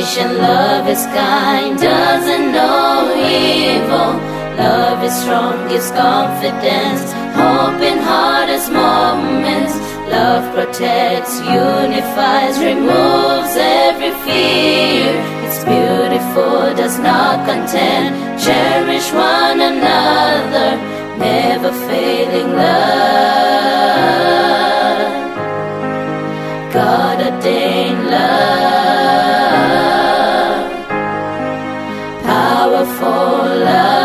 patient, love is kind, doesn't know evil. Love is strong, gives confidence, hope in hardest moments. Love protects, unifies, removes every fear. It's beautiful, does not contend. Cherish one another, never failing love. God ordained love, powerful love,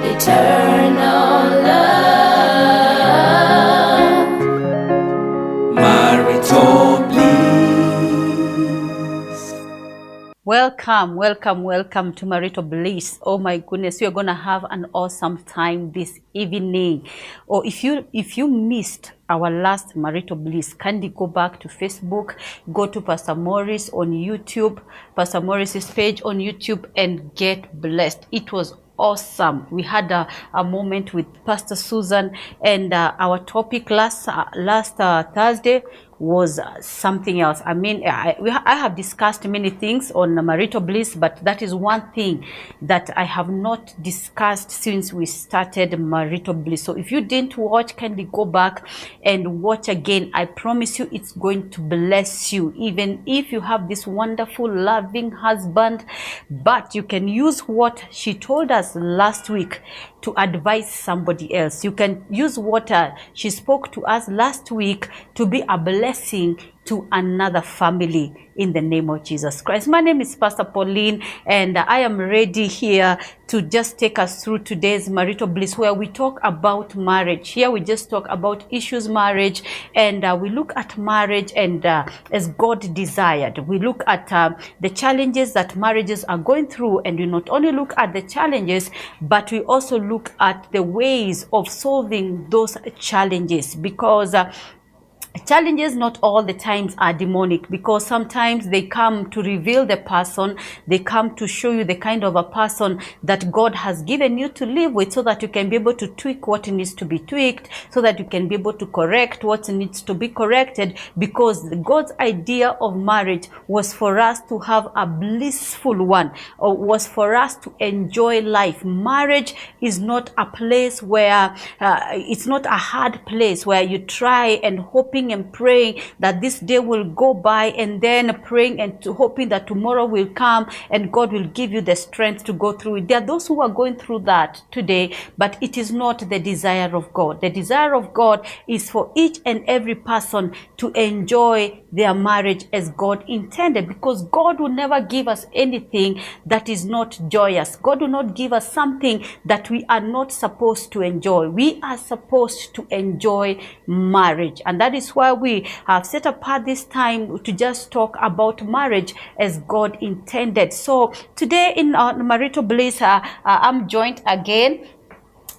eternal love. Marital Bliss. Welcome to Marital Bliss. Oh my goodness, we are gonna have an awesome time this evening. Or if you missed our last Marital Bliss, kindly go back to Facebook, go to Pastor Morris on YouTube, Pastor Morris's page on YouTube, and get blessed. It was awesome. We had a moment with Pastor Susan, and our topic last Thursday was something else. I mean, I have discussed many things on Marital Bliss, but that is one thing that I have not discussed since we started Marital Bliss. So if you didn't watch, kindly go back and watch again. I promise you it's going to bless you, even if you have this wonderful, loving husband. But you can use what she told us last week to advise somebody else. You can use what she spoke to us last week to be a blessing to another family in the name of Jesus Christ. My name is Pastor Pauline, and I am ready here to just take us through today's Marital Bliss, where we talk about marriage. Here we just talk about issues marriage, and we look at marriage and as God desired. We look at the challenges that marriages are going through, and we not only look at the challenges, but we also look at the ways of solving those challenges, because challenges not all the times are demonic, because sometimes they come to reveal the person, they come to show you the kind of a person that God has given you to live with, so that you can be able to tweak what needs to be tweaked, so that you can be able to correct what needs to be corrected, because God's idea of marriage was for us to have a blissful one, or was for us to enjoy life. Marriage is not a place where it's not a hard place where you try and hoping and praying that this day will go by, and then praying and hoping that tomorrow will come and God will give you the strength to go through it. There are those who are going through that today, but it is not the desire of God. The desire of God is for each and every person to enjoy their marriage as God intended, because God will never give us anything that is not joyous. God will not give us something that we are not supposed to enjoy. We are supposed to enjoy marriage, and that is why we have set apart this time to just talk about marriage as God intended. So today in Marital Bliss, I'm joined again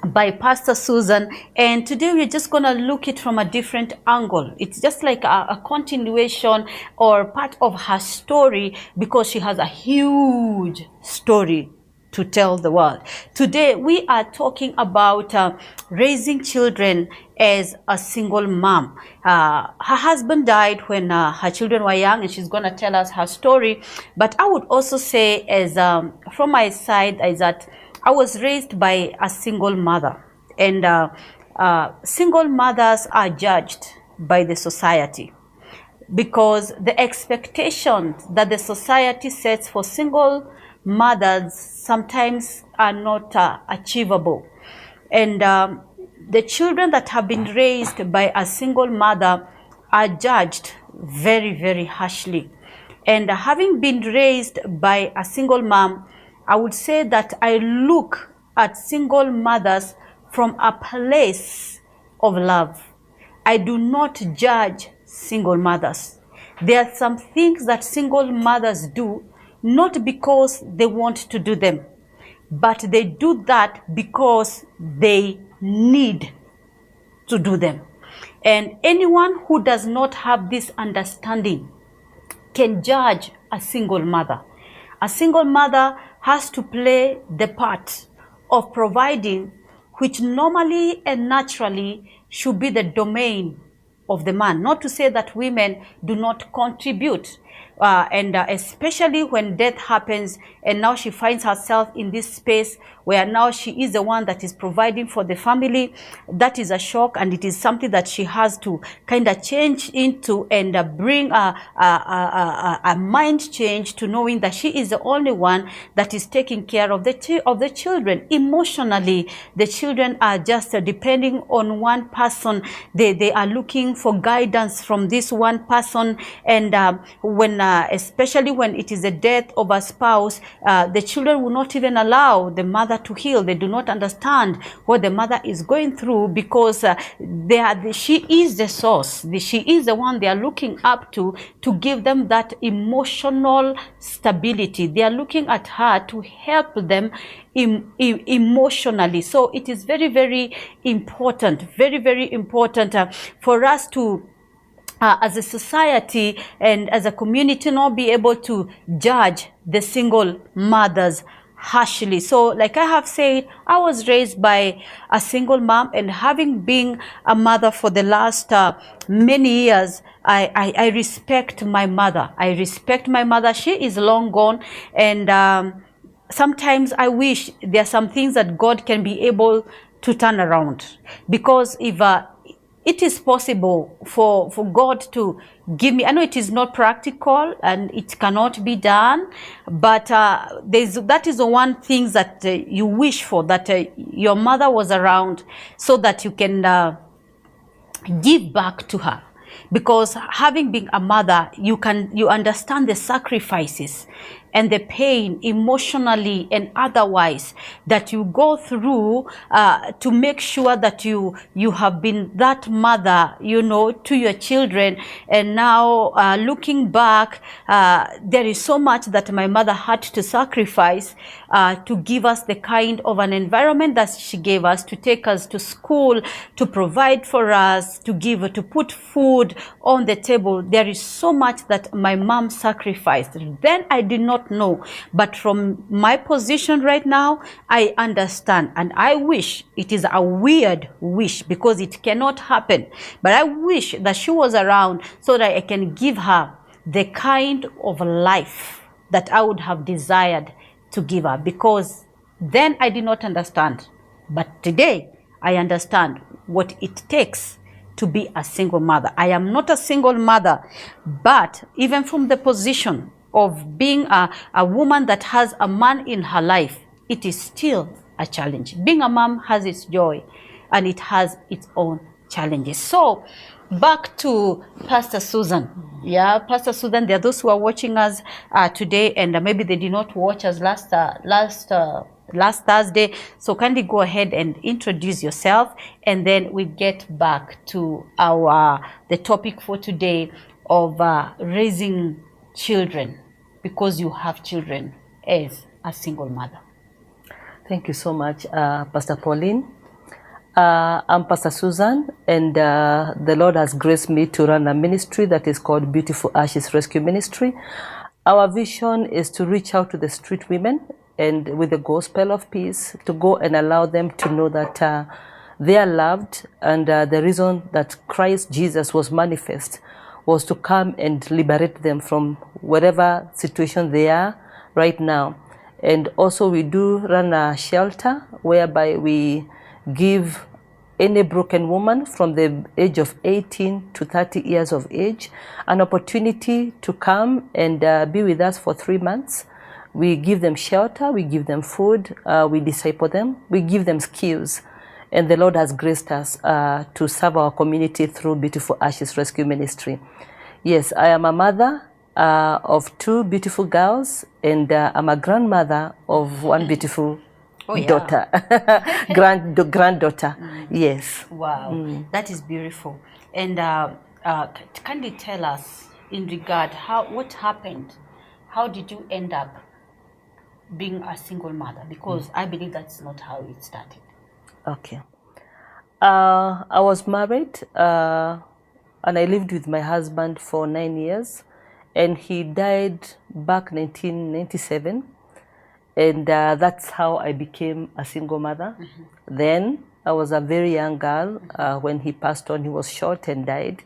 by Pastor Susan, and today we're just going to look it from a different angle. It's just like a continuation or part of her story, because she has a huge story to tell the world. Today we are talking about raising children as a single mom. Her husband died when her children were young, and she's going to tell us her story. But I would also say, as from my side, is that I was raised by a single mother, and single mothers are judged by the society, because the expectations that the society sets for single mothers sometimes are not achievable. And the children that have been raised by a single mother are judged very, very harshly. And having been raised by a single mom, I would say that I look at single mothers from a place of love. I do not judge single mothers. There are some things that single mothers do, not because they want to do them, but they do that because they need to do them. And anyone who does not have this understanding can judge a single mother. A single mother has to play the part of providing, which normally and naturally should be the domain of the man. Not to say that women do not contribute. And especially when death happens and now she finds herself in this space where now she is the one that is providing for the family, that is a shock, and it is something that she has to kind of change into and bring a mind change to knowing that she is the only one that is taking care of the children. Emotionally, the children are just depending on one person. They are looking for guidance from this one person, and especially when it is the death of a spouse, the children will not even allow the mother to heal. They do not understand what the mother is going through, because she is the source. She is the one they are looking up to give them that emotional stability. They are looking at her to help them emotionally. So it is very, very important, very, very important for us to as a society and as a community not be able to judge the single mothers harshly. So like I have said, I was raised by a single mom, and having been a mother for the last many years, I respect my mother. I respect my mother. She is long gone, and sometimes I wish there are some things that God can be able to turn around, because if it is possible for God to give me, I know it is not practical and it cannot be done, but that is the one thing that you wish for, that your mother was around so that you can give back to her. Because having been a mother, you understand the sacrifices and the pain emotionally and otherwise that you go through to make sure that you have been that mother, to your children. And now looking back, there is so much that my mother had to sacrifice to give us the kind of an environment that she gave us, to take us to school, to provide for us, to put food on the table. There is so much that my mom sacrificed. Then I did not know, but from my position right now, I understand, and I wish, it is a weird wish because it cannot happen, but I wish that she was around so that I can give her the kind of life that I would have desired to give her, because then I did not understand, but today I understand what it takes to be a single mother. I am not a single mother, but even from the position of being a woman that has a man in her life, it is still a challenge. Being a mom has its joy and it has its own challenges. So back to Pastor Susan. Yeah, Pastor Susan, there are those who are watching us today, and maybe they did not watch us last Thursday. So kindly go ahead and introduce yourself, and then we get back to the topic for today of raising children, because you have children as a single mother. Thank you so much, Pastor Pauline. I'm Pastor Susan, and the Lord has graced me to run a ministry that is called Beautiful Ashes Rescue Ministry. Our vision is to reach out to the street women and with the gospel of peace, to go and allow them to know that they are loved, and the reason that Christ Jesus was manifest was to come and liberate them from whatever situation they are right now. And also we do run a shelter whereby we give any broken woman from the age of 18 to 30 years of age an opportunity to come and be with us for 3 months. We give them shelter, we give them food, we disciple them, we give them skills. And the Lord has graced us to serve our community through Beautiful Ashes Rescue Ministry. Yes, I am a mother of 2 beautiful girls, and I'm a grandmother of 1 beautiful daughter, granddaughter. Yes. Wow, that is beautiful. And can you tell us in regard what happened? How did you end up being a single mother? Because I believe that's not how it started. Okay. I was married and I lived with my husband for 9 years, and he died back 1997. And that's how I became a single mother. Mm-hmm. Then I was a very young girl when he passed on. He was shot and died.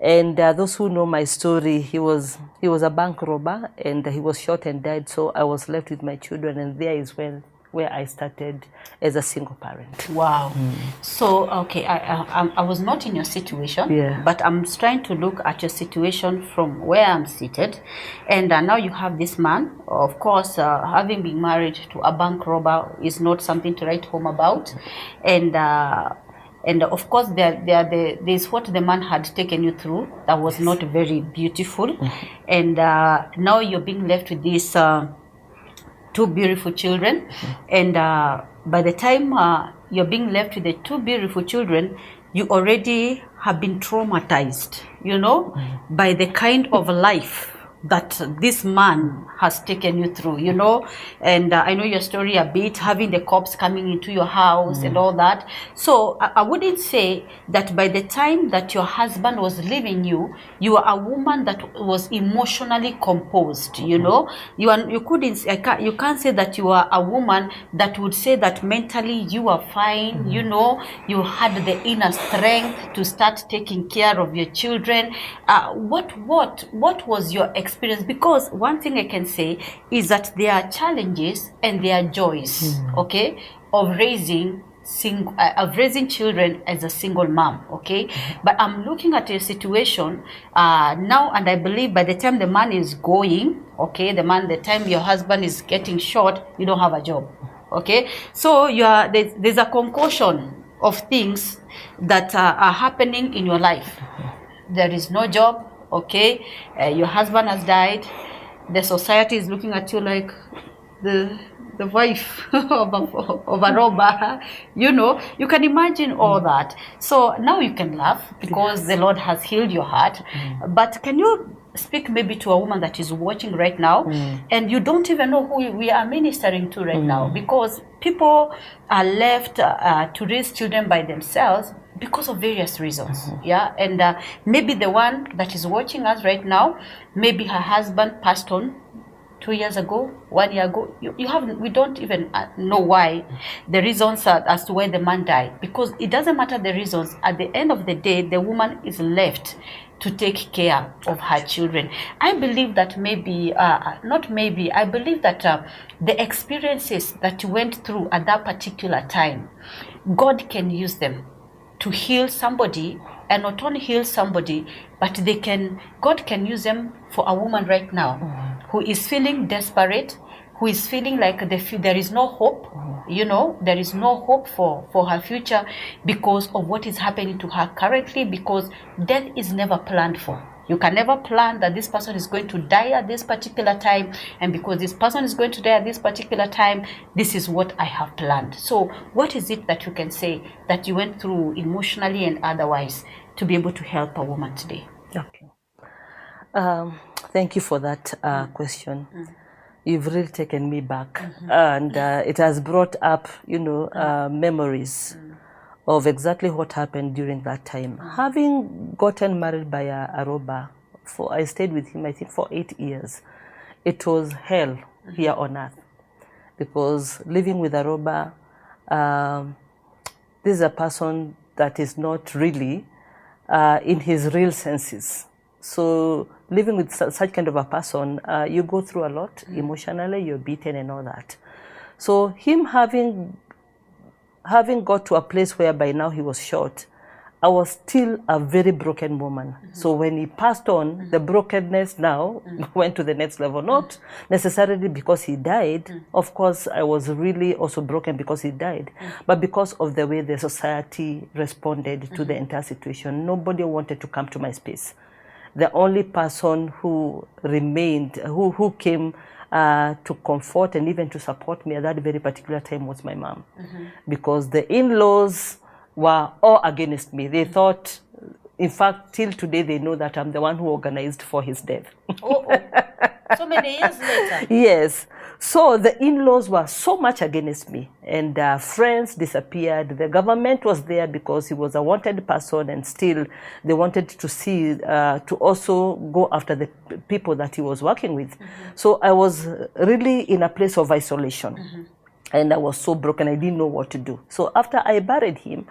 And those who know my story, he was a bank robber, and he was shot and died. So I was left with my children, and there is where I started as a single parent. Wow. So, okay, I was not in your situation, Yeah. but I'm trying to look at your situation from where I'm seated. And now you have this man. Of course, having been married to a bank robber is not something to write home about. And of course, there's what the man had taken you through that was not very beautiful. And now you're being left with these two beautiful children. And by the time you're being left with the two beautiful children, you already have been traumatized, by the kind of life that this man has taken you through, and I know your story a bit, having the cops coming into your house and all that. So I wouldn't say that by the time that your husband was leaving you, you were a woman that was emotionally composed. You can't say that you are a woman that would say that mentally you are fine. You had the inner strength to start taking care of your children. What was your experience? Because one thing I can say is that there are challenges and there are joys, okay, of raising children as a single mom, okay. But I'm looking at your situation now, and I believe by the time the man is going, okay, the time your husband is getting shot, you don't have a job, okay. So there's a concoction of things that are happening in your life. There is no job, okay, your husband has died, the society is looking at you like the wife of a robber. You can imagine all that. So now you can laugh because the Lord has healed your heart. But can you speak maybe to a woman that is watching right now, and you don't even know who we are ministering to right now, because people are left to raise children by themselves because of various reasons. Yeah. And maybe the one that is watching us right now, maybe her husband passed on 2 years ago, 1 year ago. We don't even know why, the reasons as to why the man died, because it doesn't matter the reasons. At the end of the day, the woman is left to take care of her children. I believe that I believe that the experiences that you went through at that particular time, God can use them to heal somebody, and not only heal somebody, but God can use them for a woman right now who is feeling desperate, who is feeling like there is no hope, there is no hope for her future because of what is happening to her currently, because death is never planned for. You can never plan that this person is going to die at this particular time, and because this person is going to die at this particular time, this is what I have planned. So what is it that you can say that you went through emotionally and otherwise to be able to help a woman today? Okay. Thank you for that question. You've really taken me back, and it has brought up, memories of exactly what happened during that time. Having gotten married by a robber, I stayed with him, I think, for 8 years. It was hell here on earth, because living with a robber, this is a person that is not really in his real senses. So living with such kind of a person, you go through a lot emotionally, you're beaten and all that. So him having got to a place where by now he was shot, I was still a very broken woman. So when he passed on, the brokenness now went to the next level. Not necessarily because he died. Of course, I was really also broken because he died. But because of the way the society responded to the entire situation. Nobody wanted to come to my space. The only person who remained, who came to comfort and even to support me at that very particular time was my mom. Because the in-laws were all against me. They thought, in fact, till today, they know that I'm the one who organized for his death. So many years later. Yes. So the in-laws were so much against me, and friends disappeared. The government was there because he was a wanted person, and still they wanted to see, to also go after the people that he was working with. So I was really in a place of isolation. And I was so broken, I didn't know what to do. So after I buried him,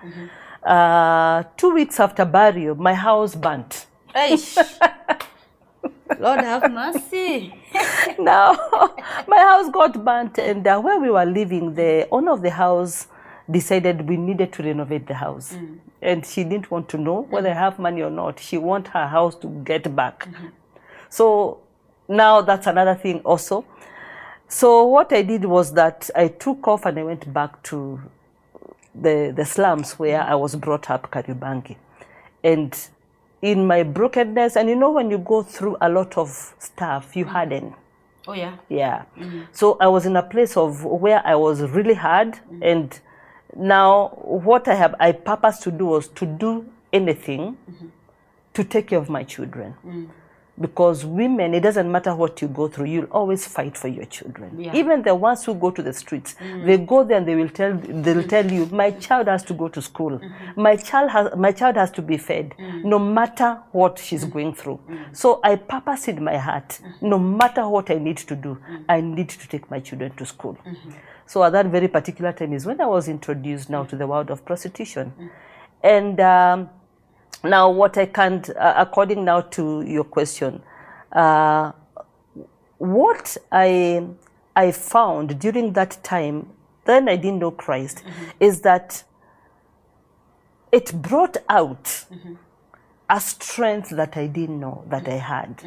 2 weeks after burial, my house burnt. Aish. Lord have mercy. Now, my house got burnt, and where we were living, the owner of the house decided we needed to renovate the house. And she didn't want to know whether I have money or not. She want her house to get back. So now that's another thing also. So what I did was that I took off and I went back to the slums where I was brought up, Kariobangi. And in my brokenness, and you know when you go through a lot of stuff, you harden. Oh yeah. Yeah. So I was in a place of where I was really hard, and now what I purposed to do was to do anything to take care of my children. Because women, it doesn't matter what you go through, you'll always fight for your children. Yeah. Even the ones who go to the streets, they go there and they'll tell you, my child has to go to school. My child has to be fed, no matter what she's going through. So I purpose in my heart, no matter what I need to do, I need to take my children to school. So at that very particular time is when I was introduced now to the world of prostitution. And now, what I can't, according now to your question, what I found during that time, then I didn't know Christ, is that it brought out a strength that I didn't know that I had.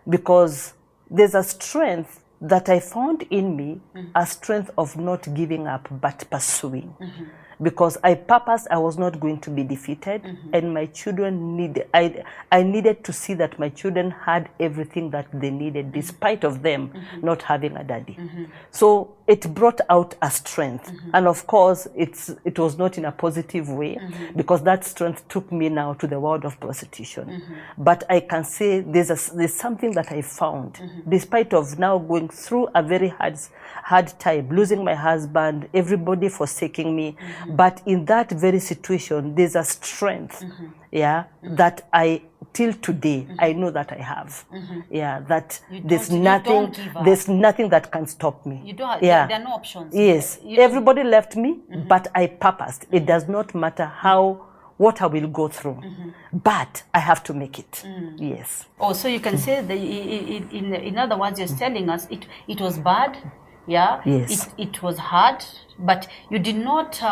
Because there's a strength that I found in me, a strength of not giving up, but pursuing. Because I purposed I was not going to be defeated, and my children I needed to see that my children had everything that they needed, despite of them not having a daddy. So it brought out a strength, and of course it was not in a positive way, because that strength took me now to the world of prostitution. But I can say there's something that I found, despite of now going through a very hard time, losing my husband, everybody forsaking me. But in that very situation, there's a strength, that I, till today, I know that I have. That there's nothing that can stop me. You don't. There are no options. Yes, everybody left me, but I purposed. It does not matter what I will go through, but I have to make it. Yes. Oh, so you can say that in other words, you're telling us it was bad. Yeah. Yes. It was hard, but you did not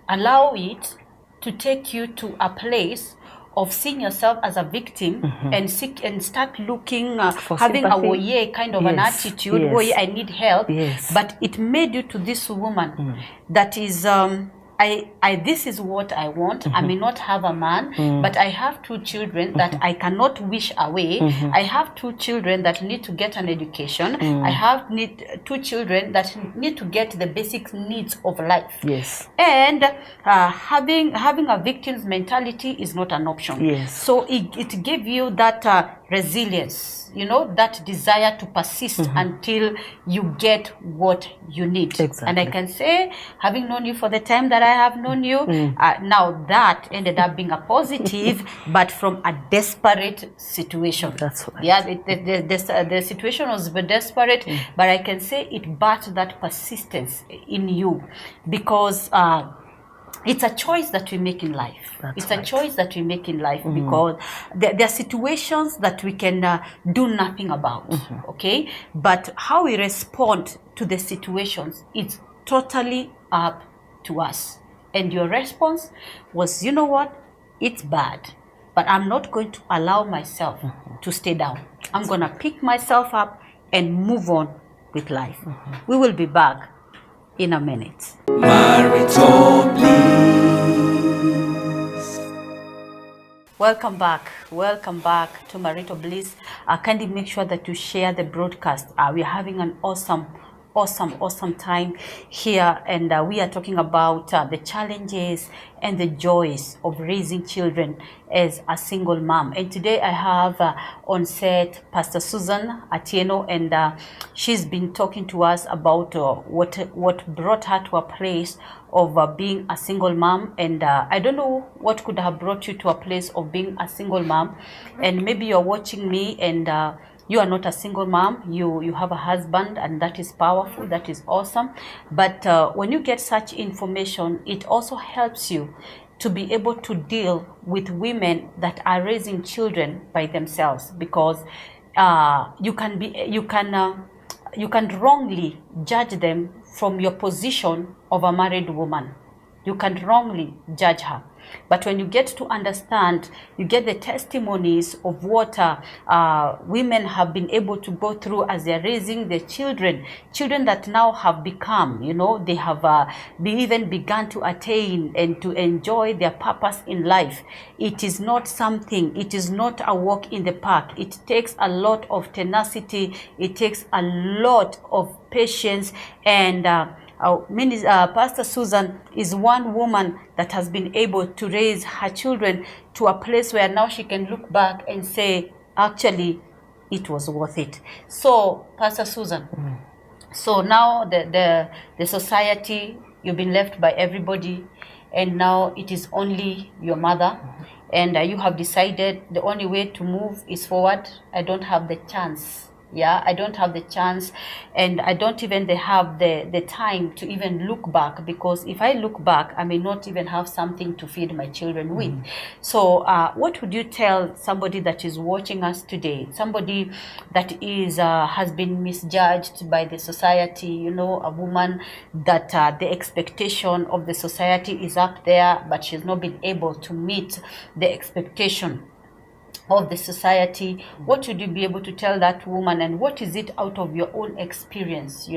allow it to take you to a place of seeing yourself as a victim and start looking, having a woye kind of an attitude, woye, I need help. But it made you to this woman that is this is what I want. I may not have a man, but I have two children that I cannot wish away. I have two children that need to get an education. I have two children that need to get the basic needs of life. Yes. And having a victim's mentality is not an option. Yes. So it gave you that resilience, that desire to persist until you get what you need. Exactly. And I can say, having known you for the time that I have known you, now that ended up being a positive, but from a desperate situation. That's right. Yeah, the situation was desperate, but I can say it birthed that persistence in you, because it's a choice that we make in life. It's a choice that we make in life, because there are situations that we can do nothing about, okay? But how we respond to the situations, it's totally up to us. And your response was, you know what? It's bad, but I'm not going to allow myself to stay down. I'm going to pick myself up and move on with life. We will be back in a minute. Marital Bliss. Welcome back to Marital Bliss. Kindly make sure that you share the broadcast. We're having an awesome time here, and we are talking about the challenges and the joys of raising children as a single mom. And today I have on set Pastor Susan Atieno, and she's been talking to us about what brought her to a place of being a single mom. And I don't know what could have brought you to a place of being a single mom, and maybe you're watching me and you are not a single mom, you have a husband, and that is powerful, that is awesome. But when you get such information, it also helps you to be able to deal with women that are raising children by themselves, because you can wrongly judge them from your position of a married woman. You can wrongly judge her. But when you get to understand, you get the testimonies of what women have been able to go through as they're raising their children that now have become, they have even begun to attain and to enjoy their purpose in life. It is not a walk in the park. It takes a lot of tenacity. It takes a lot of patience, and Pastor Susan is one woman that has been able to raise her children to a place where now she can look back and say, actually, it was worth it. So, Pastor Susan, so now the society, you've been left by everybody, and now it is only your mother, and you have decided the only way to move is forward. I don't have the chance. I don't have the chance, and I don't even have the time to even look back, because if I look back, I may not even have something to feed my children with. So what would you tell somebody that is watching us today, somebody that is has been misjudged by the society, a woman that the expectation of the society is up there, but she's not been able to meet the expectation of the society? What would you be able to tell that woman, and what is it out of your own experience?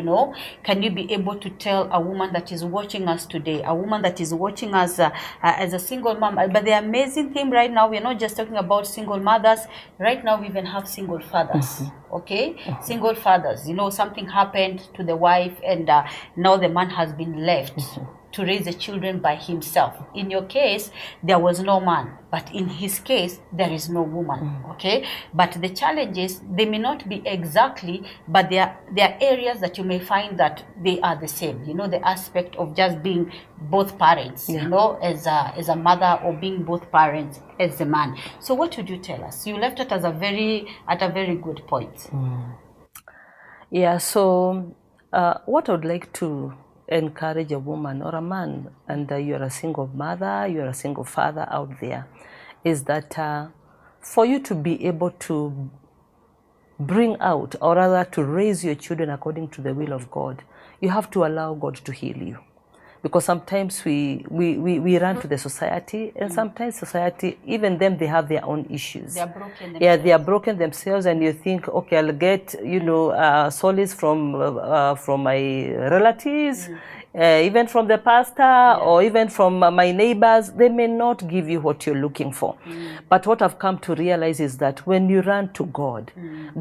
Can you be able to tell a woman that is watching us today, a woman that is watching us as a single mom? But the amazing thing right now, we're not just talking about single mothers. Right now we even have single fathers. Okay, single fathers, something happened to the wife, and now the man has been left to raise the children by himself. In your case, there was no man, but in his case, there is no woman. Okay, but the challenges, they may not be exactly, but there are areas that you may find that they are the same. The aspect of just being both parents, as a mother, or being both parents as a man. So what would you tell us? You left it at a very good point. So what I would like to encourage a woman or a man, and you're a single mother, you're a single father out there, is that for you to be able to bring out, or rather to raise your children according to the will of God, you have to allow God to heal you. Because sometimes we run to the society, and sometimes society, even them, they have their own issues. They are broken themselves. Yeah, they are broken themselves, and you think, okay, I'll get, solace from my relatives, even from the pastor, or even from my neighbors. They may not give you what you're looking for. But what I've come to realize is that when you run to God,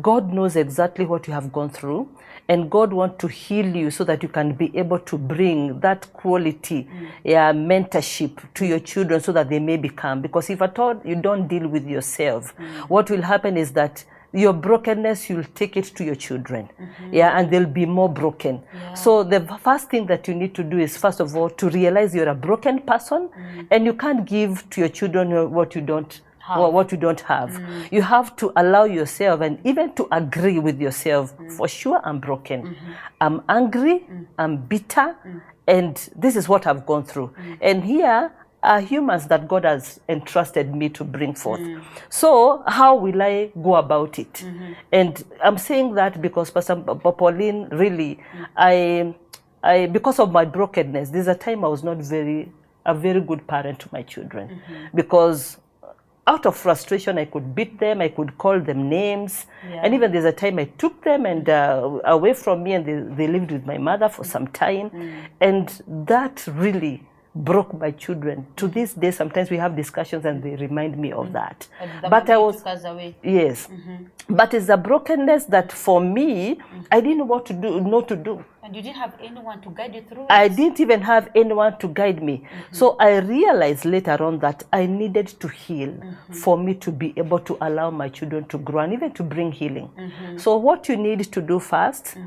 God knows exactly what you have gone through, and God wants to heal you so that you can be able to bring that quality mentorship to your children, so that they may become. Because if at all you don't deal with yourself, what will happen is that your brokenness, you'll take it to your children. And they'll be more broken. So the first thing that you need to do is, first of all, to realize you're a broken person, and you can't give to your children what you don't have. You have to allow yourself, and even to agree with yourself, for sure, I'm broken. I'm angry, I'm bitter, and this is what I've gone through. And here are humans that God has entrusted me to bring forth. So how will I go about it? And I'm saying that because Pastor Pauline, really, I because of my brokenness, there's a time I was not a very good parent to my children, because out of frustration, I could beat them, I could call them names, and even there's a time I took them and away from me, and they lived with my mother for some time, and that really broke my children. To this day, sometimes we have discussions and they remind me of that. But I was, yes, but it's a brokenness that for me, I didn't know what to do. And you didn't have anyone to guide you through it? I didn't even have anyone to guide me. So I realized later on that I needed to heal for me to be able to allow my children to grow and even to bring healing. So what you need to do first,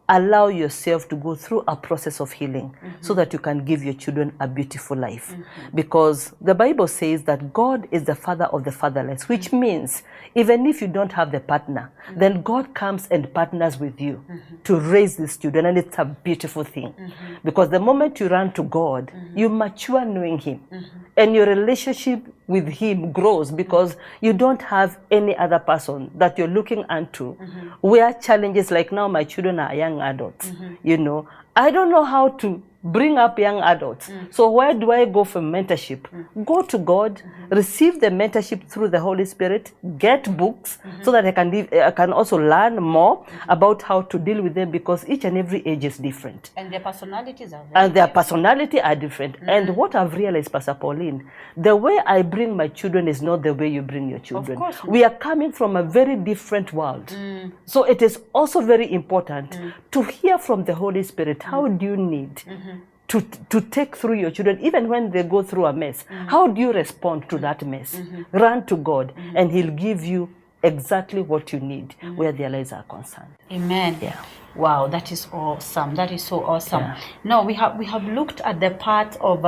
allow yourself to go through a process of healing so that you can give your children a beautiful life. Because the Bible says that God is the father of the fatherless, which means even if you don't have the partner, then God comes and partners with you to raise these children, and it's a beautiful thing. Because the moment you run to God, you mature knowing Him. and your relationship with him grows because you don't have any other person that you're looking unto. Where challenges, like now my children are young adults, you know, I don't know how to bring up young adults. So where do I go for mentorship? Go to God, receive the mentorship through the Holy Spirit, get books so that I can also learn more about how to deal with them, because each and every age is different. And their personalities are And their personality are different. And what I've realized, Pastor Pauline, the way I bring my children is not the way you bring your children. Of course not. We are coming from a very different world. So it is also very important to hear from the Holy Spirit. How do you need to take through your children, even when they go through a mess? How do you respond to that mess? Run to God, and He'll give you exactly what you need where their lives are concerned. Amen. Yeah. Wow, that is awesome. That is so awesome. Yeah. Now we have looked at the part of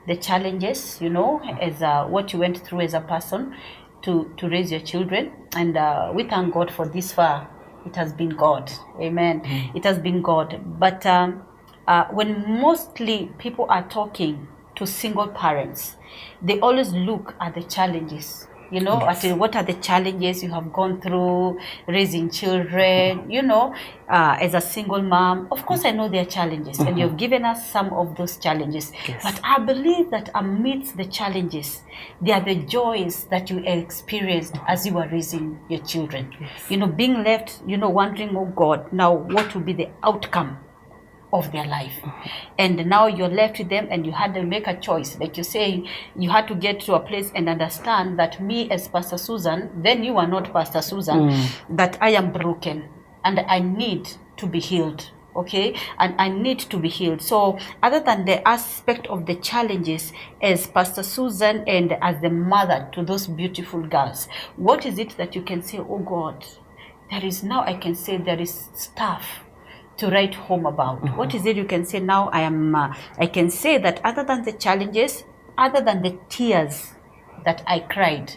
the challenges, you know, as what you went through as a person to raise your children, and we thank God for this far. It has been God. Amen. It has been God. But when mostly people are talking to single parents, they always look at the challenges. You know, Yes. at what are the challenges you have gone through raising children, you know, as a single mom. Of course, I know there are challenges, and you've given us some of those challenges. Yes. But I believe that amidst the challenges, there are the joys that you experienced as you were raising your children. You know, being left, you know, wondering, oh God, now what will be the outcome of their life? And now you're left with them, and you had to make a choice. Like you're saying, you had to get to a place and understand that me as Pastor Susan, then you are not Pastor Susan, that I am broken and I need to be healed. Okay, and I need to be healed. So other than the aspect of the challenges as Pastor Susan and as the mother to those beautiful girls, what is it that you can say, oh God, there is now, I can say there is stuff to write home about? What is it you can say now? I can say that other than the challenges, other than the tears that I cried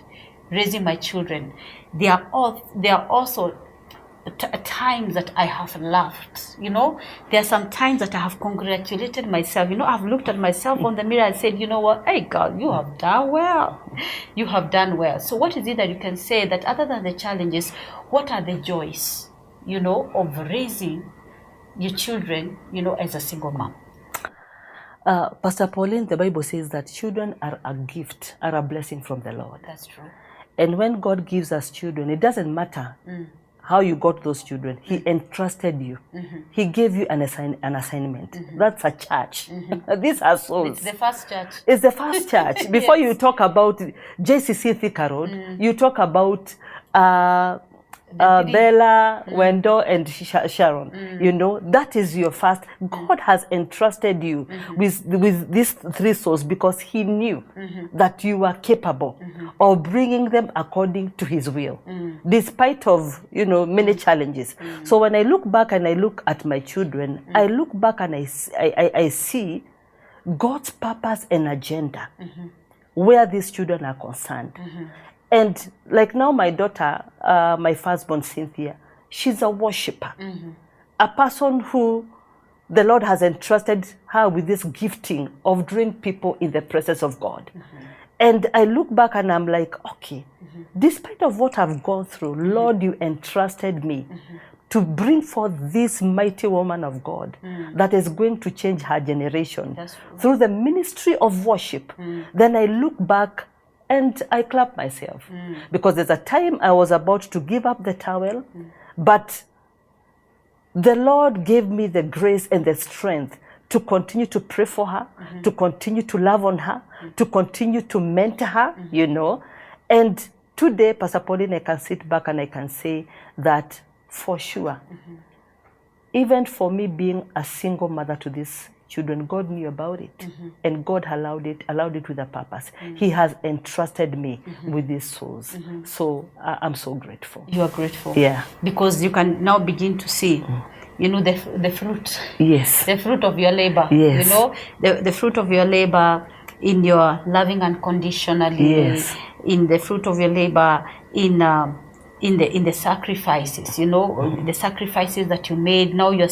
raising my children, there are also times that I have laughed. You know, there are some times that I have congratulated myself. You know, I've looked at myself on the mirror and said, you know what, hey God, you have done well. You have done well. So what is it that you can say that other than the challenges, what are the joys, you know, of raising your children, you know, as a single mom? Pastor Pauline, the Bible says that children are a gift, are a blessing from the Lord. That's true. And when God gives us children, it doesn't matter how you got those children. He entrusted you. He gave you an assignment. That's a church. These are souls. It's the first church. It's the first church. Before you talk about JCC Thika Road, you talk about Bella, Wendell, and Sharon. You know, that is your first. God has entrusted you with these three souls because He knew that you were capable of bringing them according to His will, despite of, you know, many challenges. So when I look back and I look at my children, I look back and I see God's purpose and agenda where these children are concerned. And like now my daughter, my firstborn Cynthia, she's a worshiper, a person who the Lord has entrusted her with this gifting of drawing people in the presence of God. And I look back and I'm like, okay, despite of what I've gone through, Lord, you entrusted me to bring forth this mighty woman of God that is going to change her generation through the ministry of worship. Then I look back and I clap myself because there's a time I was about to give up the towel, but the Lord gave me the grace and the strength to continue to pray for her, to continue to love on her, to continue to mentor her, you know. And today, Pastor Pauline, I can sit back and I can say that for sure, even for me being a single mother to these children, God knew about it, and God allowed it with a purpose. He has entrusted me with these souls. So I'm so grateful. You are grateful. Yeah. Because you can now begin to see, you know, the fruit. Yes. The fruit of your labor. Yes. You know, the fruit of your labor in your loving unconditionally. Yes. In the fruit of your labor in in the sacrifices, you know, the sacrifices that you made. Now you're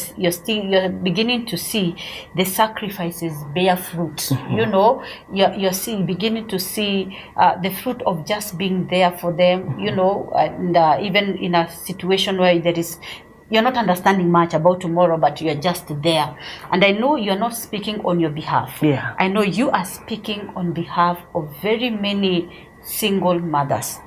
beginning to see the sacrifices bear fruit. You know, you're beginning to see the fruit of just being there for them. You know, and even in a situation where you're not understanding much about tomorrow, but you're just there. And I know you're not speaking on your behalf. Yeah. I know you are speaking on behalf of very many single mothers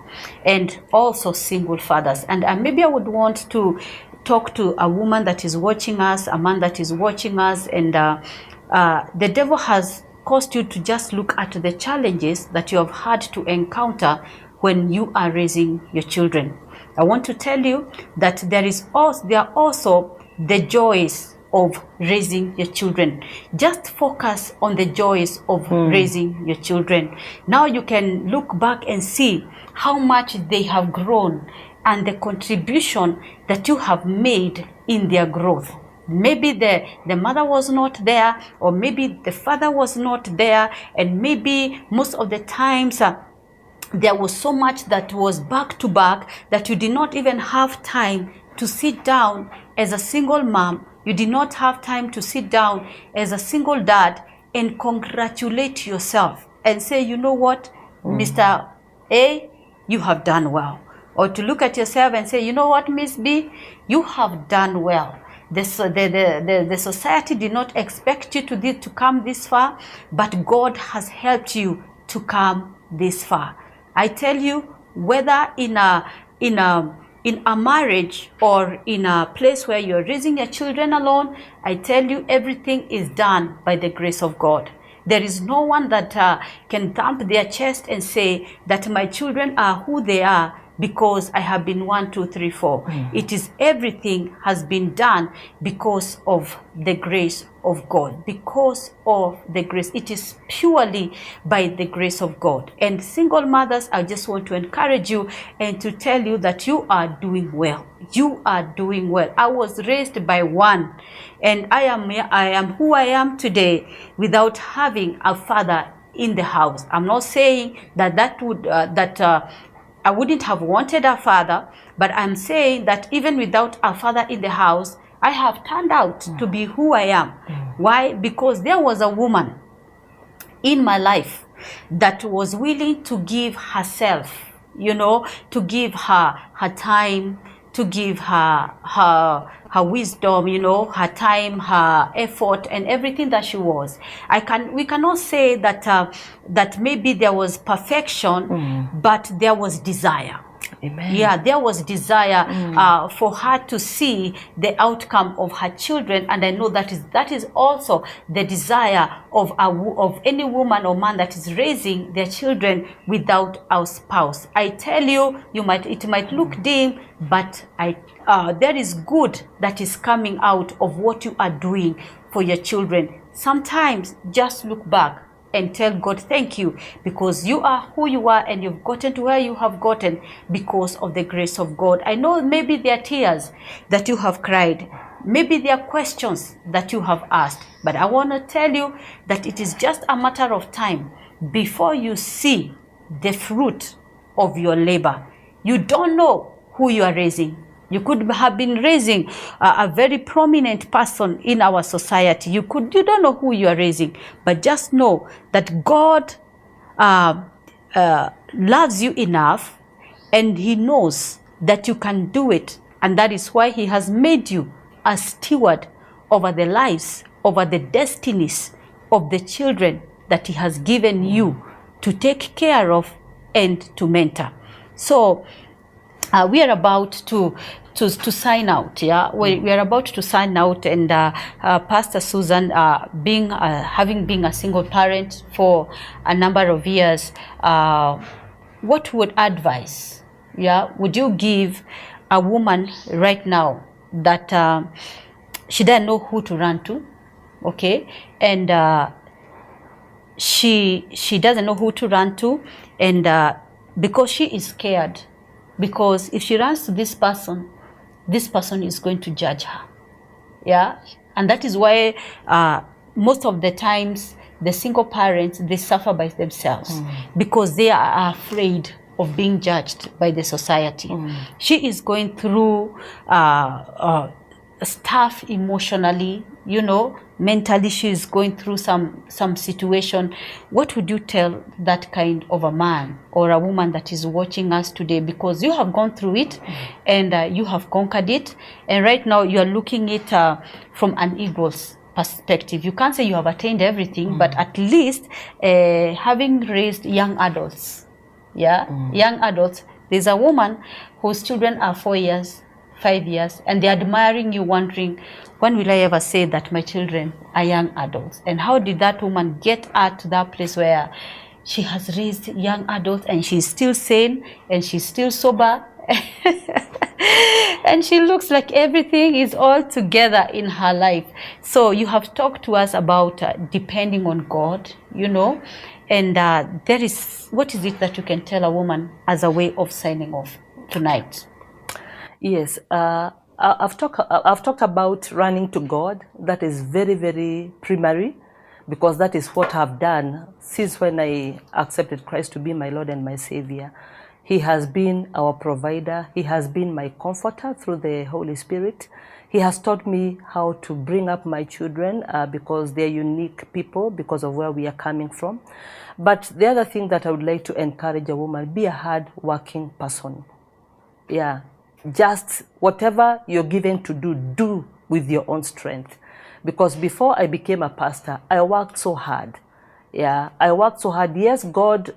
and also single fathers. And maybe I would want to talk to a woman that is watching us, a man that is watching us, and the devil has caused you to just look at the challenges that you have had to encounter when you are raising your children. I want to tell you that there are also the joys of raising your children. Just focus on the joys of raising your children. Now you can look back and see how much they have grown and the contribution that you have made in their growth. Maybe the mother was not there, or maybe the father was not there, and maybe most of the times there was so much that was back to back that you did not even have time to sit down as a single mom. You did not have time to sit down as a single dad and congratulate yourself and say, you know what, Mr. A, you have done well. Or to look at yourself and say, you know what, Miss B, you have done well. The society did not expect you to come this far, but God has helped you to come this far. I tell you, whether in a marriage or in a place where you're raising your children alone, I tell you, everything is done by the grace of God. There is no one that can thump their chest and say that my children are who they are because I have been 1, 2, 3, 4. It is everything has been done because of the grace of God. Because of the grace. It is purely by the grace of God. And single mothers, I just want to encourage you and to tell you that you are doing well. You are doing well. I was raised by one, and I am who I am today without having a father in the house. I'm not saying that I wouldn't have wanted a father, but I'm saying that even without a father in the house, I have turned out to be who I am. Why? Because there was a woman in my life that was willing to give herself, you know, to give her time, to give her wisdom, you know, her time, her effort, and everything that she was. We cannot say that maybe there was perfection, but there was desire. Amen. Yeah, there was desire for her to see the outcome of her children, and I know that is also the desire of any woman or man that is raising their children without a spouse. I tell you, it might look dim, but there is good that is coming out of what you are doing for your children. Sometimes just look back and tell God thank you, because you are who you are and you've gotten to where you have gotten because of the grace of God. I know maybe there are tears that you have cried. Maybe there are questions that you have asked. But I want to tell you that it is just a matter of time before you see the fruit of your labor. You don't know who you are raising. You could have been raising a very prominent person in our society. You don't know who you are raising, but just know that God loves you enough, and He knows that you can do it, and that is why He has made you a steward over the lives, over the destinies of the children that He has given you to take care of and to mentor. So we are about to sign out. Yeah, we are about to sign out, and Pastor Susan, having been a single parent for a number of years, what would advice, would you give a woman right now that she doesn't know who to run to, okay, and she doesn't know who to run to, and because she is scared, because if she runs to this person is going to judge her. Yeah, and that is why most of the times the single parents, they suffer by themselves because they are afraid of being judged by the society. She is going through stuff emotionally, you know, mentally. She is going through some situation. What would you tell that kind of a man or a woman that is watching us today? Because you have gone through it and you have conquered it, and right now you are looking at it from an eagle's perspective. You can't say you have attained everything, but at least having raised young adults, young adults. There's a woman whose children are 4 years, 5 years, and they're admiring you, wondering, when will I ever say that my children are young adults? And how did that woman get at that place where she has raised young adults and she's still sane and she's still sober? And she looks like everything is all together in her life. So you have talked to us about depending on God, you know, and what is it that you can tell a woman as a way of signing off tonight? Yes, I've talked about running to God. That is very, very primary, because that is what I've done since when I accepted Christ to be my Lord and my Savior. He has been our provider. He has been my comforter through the Holy Spirit. He has taught me how to bring up my children because they're unique people because of where we are coming from. But the other thing that I would like to encourage a woman, be a hard-working person. Yeah, just whatever you're given to do, do with your own strength. Because before I became a pastor, I worked so hard. Yeah, I worked so hard. Yes, God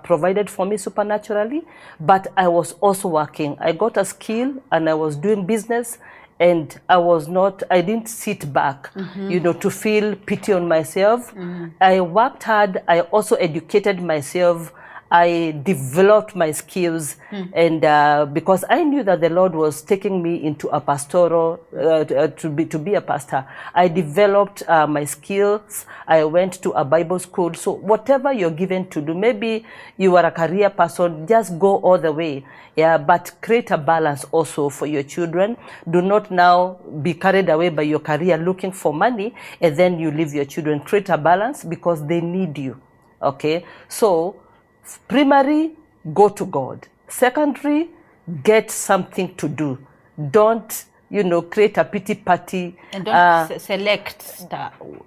provided for me supernaturally, but I was also working. I got a skill and I was doing business, and I didn't sit back, you know, to feel pity on myself. I worked hard. I also educated myself. I developed my skills, and because I knew that the Lord was taking me into a pastoral, to be a pastor, I developed my skills. I went to a Bible school. So whatever you're given to do, maybe you are a career person, just go all the way. Yeah, but create a balance also for your children. Do not now be carried away by your career looking for money, and then you leave your children. Create a balance because they need you. Okay, so primary, go to God. Secondary, get something to do. Don't, you know, create a pity party. And don't select,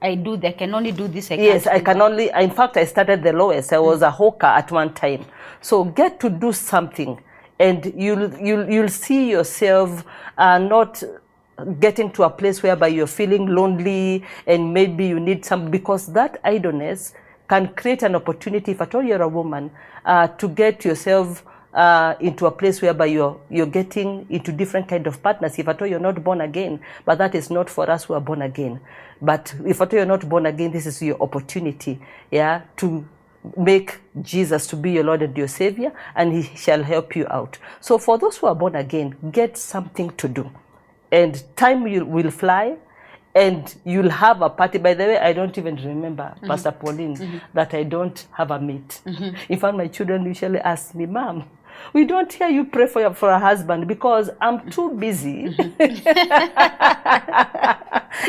I can only do this. Yes, I can only, in fact, I started the lowest. I was a hawker at one time. So get to do something, and you'll see yourself not getting to a place whereby you're feeling lonely and maybe you need some, because that idleness can create an opportunity, if at all you're a woman, to get yourself into a place whereby you're getting into different kind of partners. If at all you're not born again, but that is not for us who are born again. But if at all you're not born again, this is your opportunity, yeah, to make Jesus to be your Lord and your Savior, and He shall help you out. So for those who are born again, get something to do, and time will fly. And you'll have a party. By the way, I don't even remember, Pastor Pauline, that I don't have a mate. In fact, my children usually ask me, Mom, we don't hear you pray for a husband because I'm too busy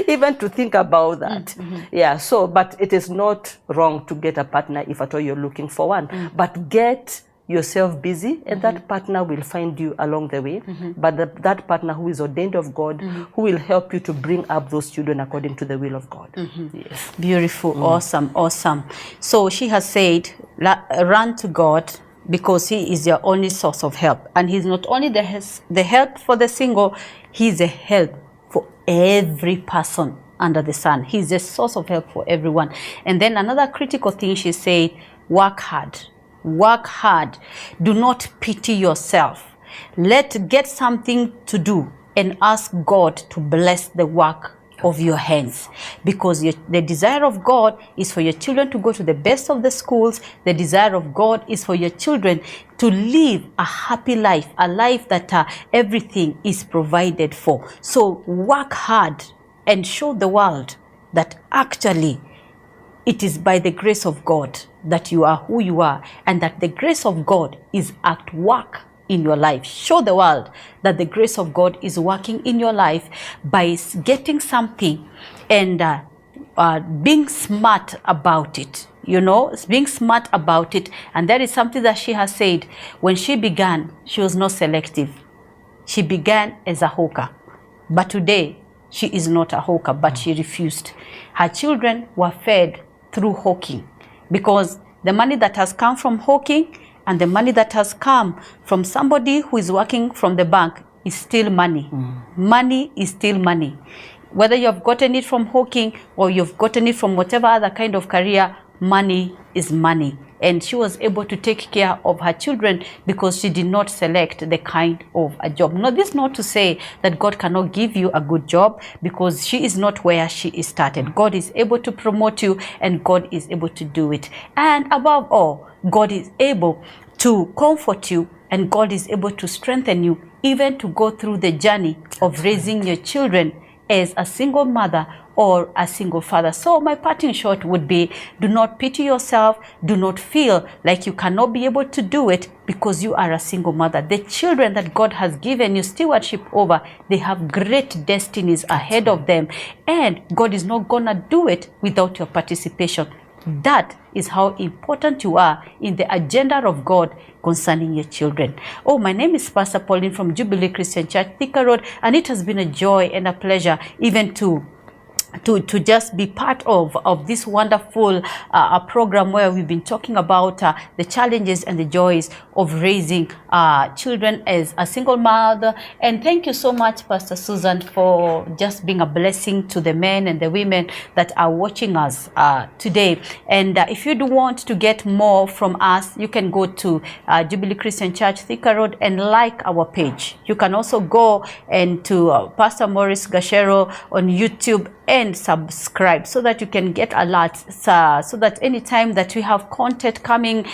even to think about that. Yeah, so, but it is not wrong to get a partner if at all you're looking for one. But get yourself busy, and that partner will find you along the way. But that partner who is ordained of God, who will help you to bring up those children according to the will of God. Yes. Beautiful. Awesome. So she has said, run to God because He is your only source of help. And He's not only the help for the single, He's a help for every person under the sun. He's a source of help for everyone. And then another critical thing she said, work hard. Work hard. Do not pity yourself. Get something to do and ask God to bless the work of your hands, because the desire of God is for your children to go to the best of the schools. The desire of God is for your children to live a happy life, a life that everything is provided for. So work hard and show the world that actually it is by the grace of God that you are who you are, and that the grace of God is at work in your life. Show the world that the grace of God is working in your life by getting something and being smart about it. being smart about it. And that is something that she has said. When she began, she was not selective. She began as a hawker. But today, she is not a hawker, but she refused. Her children were fed through hawking, because the money that has come from hawking and the money that has come from somebody who is working from the bank is still money. Money is still money. Whether you have gotten it from hawking or you've gotten it from whatever other kind of career, money is money. And she was able to take care of her children because she did not select the kind of a job. Now, this is not to say that God cannot give you a good job, because she is not where she is started. God is able to promote you, and God is able to do it. And above all, God is able to comfort you, and God is able to strengthen you, even to go through the journey of raising your children as a single mother or a single father. So my parting shot would be, do not pity yourself. Do not feel like you cannot be able to do it because you are a single mother. The children that God has given you stewardship over, they have great destinies ahead of them, and God is not gonna do it without your participation. That is how important you are in the agenda of God concerning your children. Oh, my name is Pastor Pauline from Jubilee Christian Church, Thika Road, and it has been a joy and a pleasure even to just be part of this wonderful program where we've been talking about the challenges and the joys of raising children as a single mother. And thank you so much, Pastor Susan, for just being a blessing to the men and the women that are watching us today. And if you do want to get more from us, you can go to Jubilee Christian Church, Thika Road, and like our page. You can also go and to Pastor Maurice Gashero on YouTube and subscribe, so that you can get alerts, so that anytime that we have content coming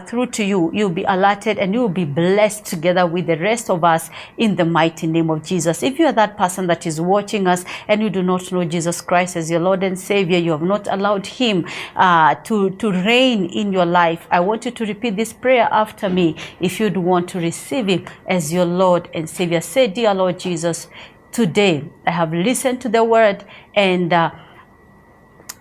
through to you, you'll be alerted and you will be blessed together with the rest of us in the mighty name of Jesus. If you are that person that is watching us and you do not know Jesus Christ as your Lord and Savior, you have not allowed him to reign in your life, I want you to repeat this prayer after me. If you do want to receive him as your Lord and Savior, say, dear Lord Jesus, today I have listened to the word, and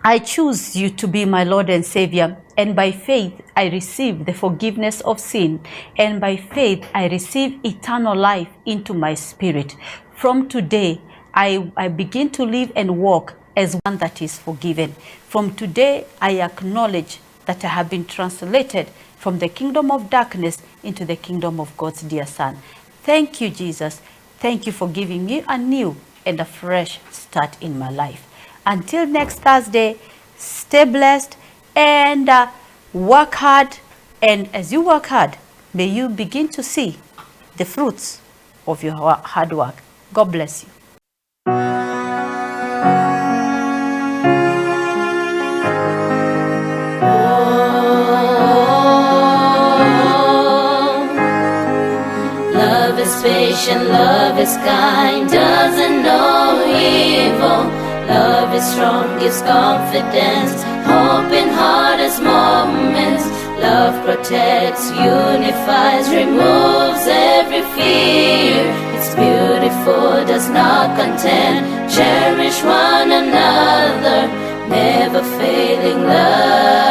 I choose you to be my Lord and Savior. And by faith, I receive the forgiveness of sin. And by faith, I receive eternal life into my spirit. From today, I begin to live and walk as one that is forgiven. From today, I acknowledge that I have been translated from the kingdom of darkness into the kingdom of God's dear Son. Thank you, Jesus. Thank you for giving me a new and a fresh start in my life. Until next Thursday, stay blessed and work hard. And as you work hard, may you begin to see the fruits of your hard work. God bless you. Love is patient, love is kind, doesn't know evil. Love is strong, gives confidence, hope in hardest moments. Love protects, unifies, removes every fear. It's beautiful, does not contend, cherish one another, never failing love.